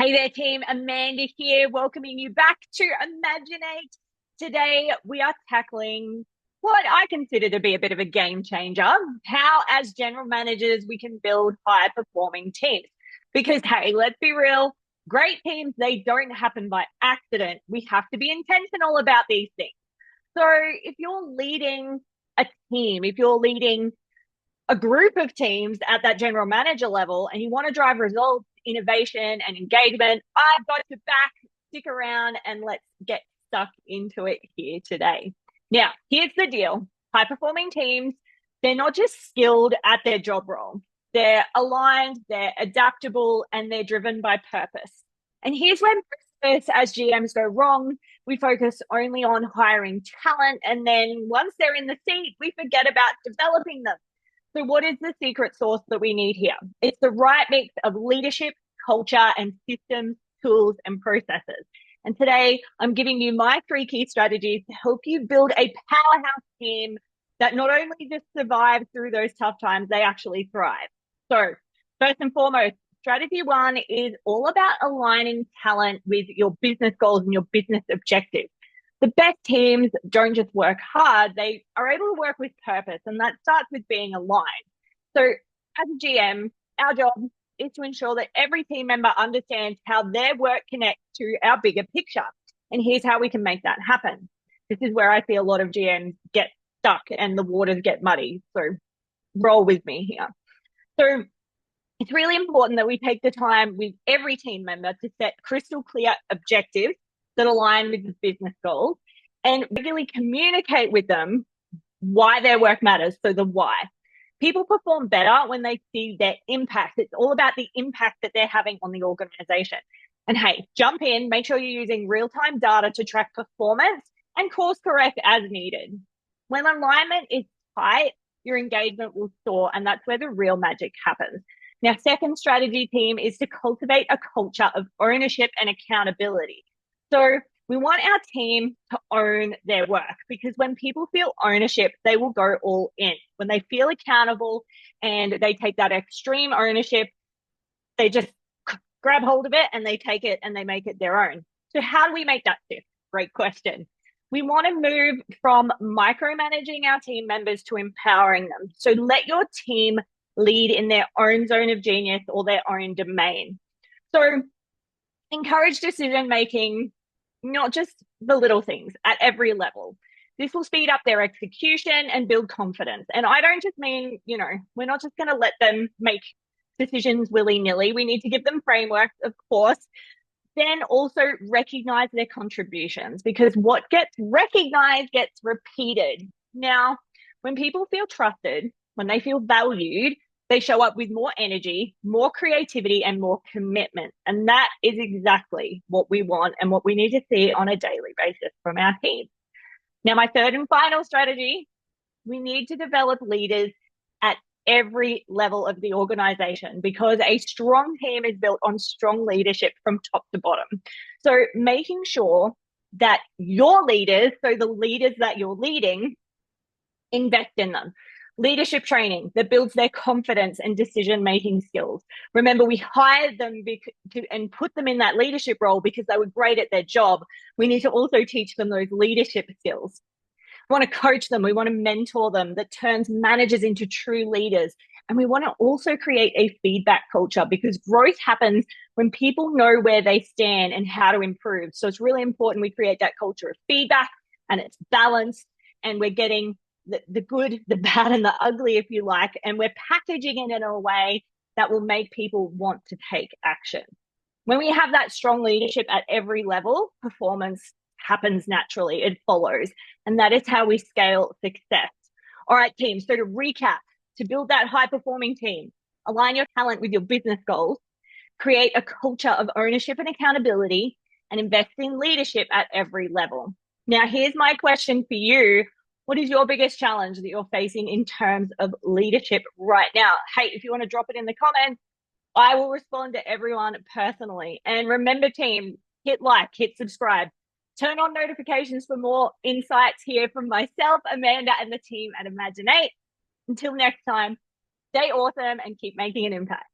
Hey there, team. Amanda here, welcoming you back to Imaginate. Today, we are tackling what I consider to be a bit of a game changer. How, as general managers, we can build high performing teams. Because, hey, let's be real, great teams, they don't happen by accident. We have to be intentional about these things. So, if you're leading a team, if you're leading a group of teams at that general manager level and you want to drive results, innovation, and engagement, I've got your back. Stick around and let's get stuck into it here today. Now, here's the deal. High performing teams, they're not just skilled at their job role. They're aligned, they're adaptable, and they're driven by purpose. And here's where most of us as GMs go wrong. We focus only on hiring talent, and then once they're in the seat, we forget about developing them. So, what is the secret sauce that we need here? It's the right mix of leadership, culture, and systems, tools, and processes. And today, I'm giving you my three key strategies to help you build a powerhouse team that not only just survives through those tough times, they actually thrive. So, first and foremost, strategy one is all about aligning talent with your business goals and your business objectives. The best teams don't just work hard, they are able to work with purpose, and that starts with being aligned. So, as a GM, our job is to ensure that every team member understands how their work connects to our bigger picture. And here's how we can make that happen. This is where I see a lot of GMs get stuck and the waters get muddy. So, roll with me here. So, it's really important that we take the time with every team member to set crystal clear objectives that align with the business goals and regularly communicate with them why their work matters. So the why. People perform better when they see their impact. It's all about the impact that they're having on the organization. And hey, jump in, make sure you're using real-time data to track performance and course correct as needed. When alignment is tight, your engagement will soar, and that's where the real magic happens. Now, second strategy team is to cultivate a culture of ownership and accountability. So we want our team to own their work, because when people feel ownership, they will go all in. When they feel accountable and they take that extreme ownership, they just grab hold of it and they take it and they make it their own. So how do we make that shift? Great question. We want to move from micromanaging our team members to empowering them. So let your team lead in their own zone of genius or their own domain. So encourage decision making, not just the little things, at every level. This will speed up their execution and build confidence. And I don't just mean, we're not just going to let them make decisions willy-nilly. We need to give them frameworks, of course. Then also recognize their contributions, because what gets recognized gets repeated. Now, when people feel trusted, when they feel valued, they show up with more energy, more creativity, and more commitment. And that is exactly what we want and what we need to see on a daily basis from our team. Now, my third and final strategy, we need to develop leaders at every level of the organization, because a strong team is built on strong leadership from top to bottom. So making sure that your leaders, so the leaders that you're leading, invest in them. Leadership training that builds their confidence and decision-making skills. Remember, we hired them and put them in that leadership role because they were great at their job. We need to also teach them those leadership skills. We want to coach them. We want to mentor them. That turns managers into true leaders. And we want to also create a feedback culture, because growth happens when people know where they stand and how to improve. So it's really important we create that culture of feedback, and it's balanced, and we're getting the good, the bad, and the ugly, if you like, and we're packaging it in a way that will make people want to take action. When we have that strong leadership at every level, performance happens naturally. It follows. And that is how we scale success. All right, team. So to recap, to build that high-performing team, align your talent with your business goals, create a culture of ownership and accountability, and invest in leadership at every level. Now, here's my question for you. What is your biggest challenge that you're facing in terms of leadership right now? Hey, if you want to drop it in the comments, I will respond to everyone personally. And remember, team, hit like, hit subscribe, turn on notifications for more insights here from myself, Amanda, and the team at Imaginate. Until next time, stay awesome and keep making an impact.